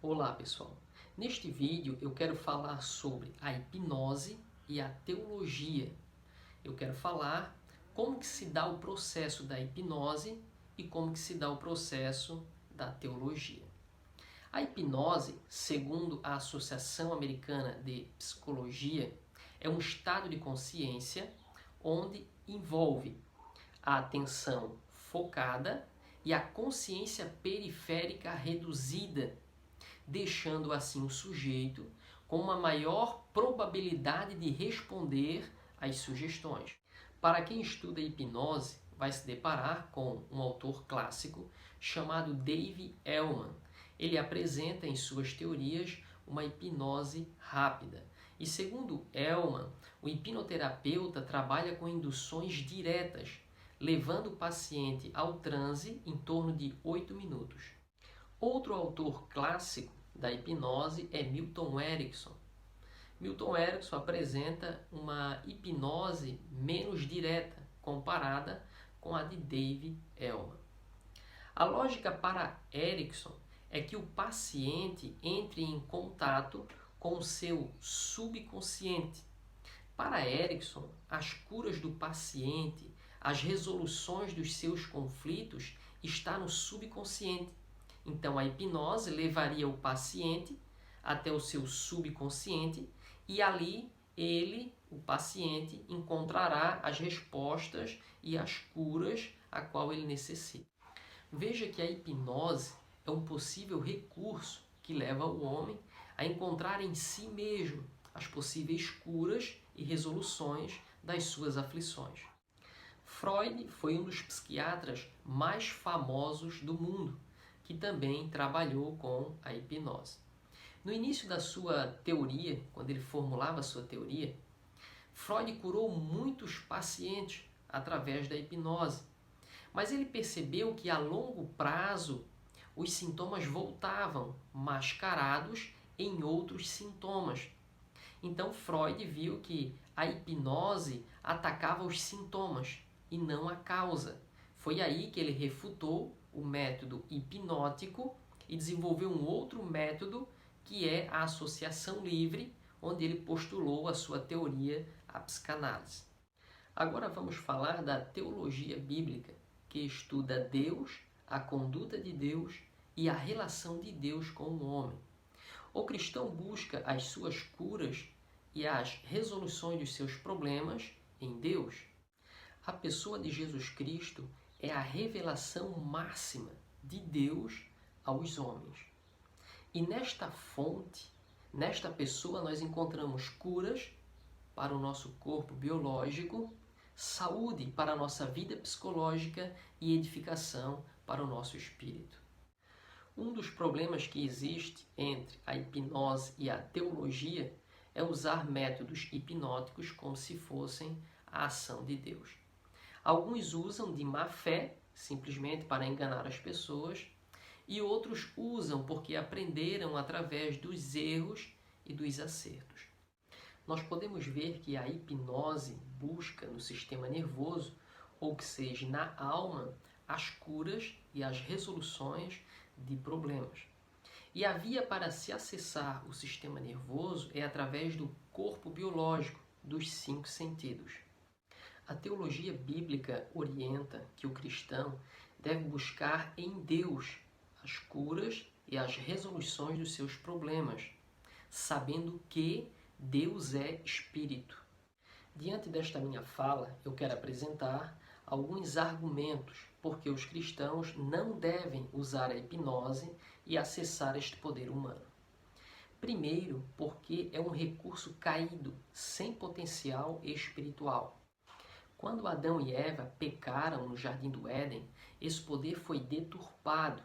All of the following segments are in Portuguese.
Olá pessoal, neste vídeo eu quero falar sobre a hipnose e a teologia. Eu quero falar como que se dá o processo da hipnose e como que se dá o processo da teologia. A hipnose, segundo a Associação Americana de Psicologia, é um estado de consciência onde envolve a atenção focada e a consciência periférica reduzida, deixando assim o sujeito com uma maior probabilidade de responder às sugestões. Para quem estuda hipnose, vai se deparar com um autor clássico chamado Dave Elman. Ele apresenta em suas teorias uma hipnose rápida. E segundo Elman, o hipnoterapeuta trabalha com induções diretas, levando o paciente ao transe em torno de 8 minutos. Outro autor clássico da hipnose é Milton Erickson. Milton Erickson apresenta uma hipnose menos direta comparada com a de Dave Elman. A lógica para Erickson é que o paciente entre em contato com o seu subconsciente. Para Erickson, as curas do paciente, as resoluções dos seus conflitos está no subconsciente. Então, a hipnose levaria o paciente até o seu subconsciente e ali ele, o paciente, encontrará as respostas e as curas a qual ele necessita. Veja que a hipnose é um possível recurso que leva o homem a encontrar em si mesmo as possíveis curas e resoluções das suas aflições. Freud foi um dos psiquiatras mais famosos do mundo, que também trabalhou com a hipnose. No início da sua teoria, quando ele formulava a sua teoria, Freud curou muitos pacientes através da hipnose, mas ele percebeu que a longo prazo os sintomas voltavam mascarados em outros sintomas. Então Freud viu que a hipnose atacava os sintomas e não a causa. Foi aí que ele refutou o método hipnótico e desenvolveu um outro método que é a associação livre, onde ele postulou a sua teoria, a psicanálise. Agora vamos falar da teologia bíblica, que estuda Deus, a conduta de Deus e a relação de Deus com o homem. O cristão busca as suas curas e as resoluções dos seus problemas em Deus. A pessoa de Jesus Cristo é a revelação máxima de Deus aos homens. E nesta fonte, nesta pessoa, nós encontramos curas para o nosso corpo biológico, saúde para a nossa vida psicológica e edificação para o nosso espírito. Um dos problemas que existe entre a hipnose e a teologia é usar métodos hipnóticos como se fossem a ação de Deus. Alguns usam de má fé, simplesmente para enganar as pessoas, e outros usam porque aprenderam através dos erros e dos acertos. Nós podemos ver que a hipnose busca no sistema nervoso, ou que seja, na alma, as curas e as resoluções de problemas. E a via para se acessar o sistema nervoso é através do corpo biológico, dos 5 sentidos. A teologia bíblica orienta que o cristão deve buscar em Deus as curas e as resoluções dos seus problemas, sabendo que Deus é Espírito. Diante desta minha fala, eu quero apresentar alguns argumentos porque os cristãos não devem usar a hipnose e acessar este poder humano. Primeiro, porque é um recurso caído, sem potencial espiritual. Quando Adão e Eva pecaram no Jardim do Éden, esse poder foi deturpado.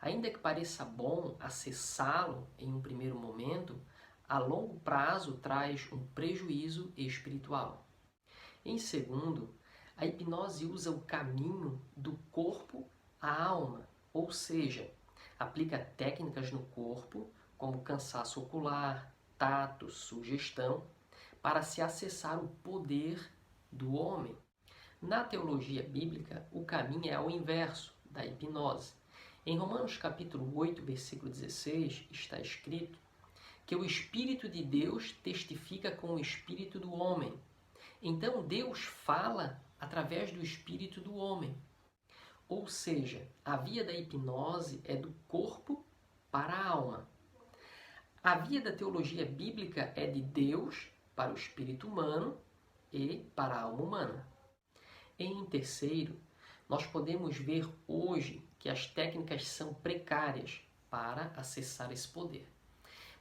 Ainda que pareça bom acessá-lo em um primeiro momento, a longo prazo traz um prejuízo espiritual. Em segundo, a hipnose usa o caminho do corpo à alma, ou seja, aplica técnicas no corpo, como cansaço ocular, tato, sugestão, para se acessar o poder do homem. Na teologia bíblica, o caminho é ao inverso da hipnose. Em Romanos capítulo 8, versículo 16, está escrito que o Espírito de Deus testifica com o Espírito do homem. Então Deus fala através do Espírito do homem. Ou seja, a via da hipnose é do corpo para a alma. A via da teologia bíblica é de Deus para o espírito humano e para a alma humana. Em terceiro, nós podemos ver hoje que as técnicas são precárias para acessar esse poder.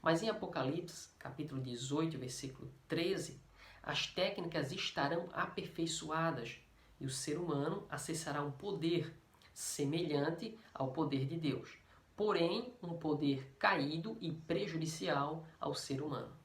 Mas em Apocalipse, capítulo 18, versículo 13, as técnicas estarão aperfeiçoadas e o ser humano acessará um poder semelhante ao poder de Deus, porém um poder caído e prejudicial ao ser humano.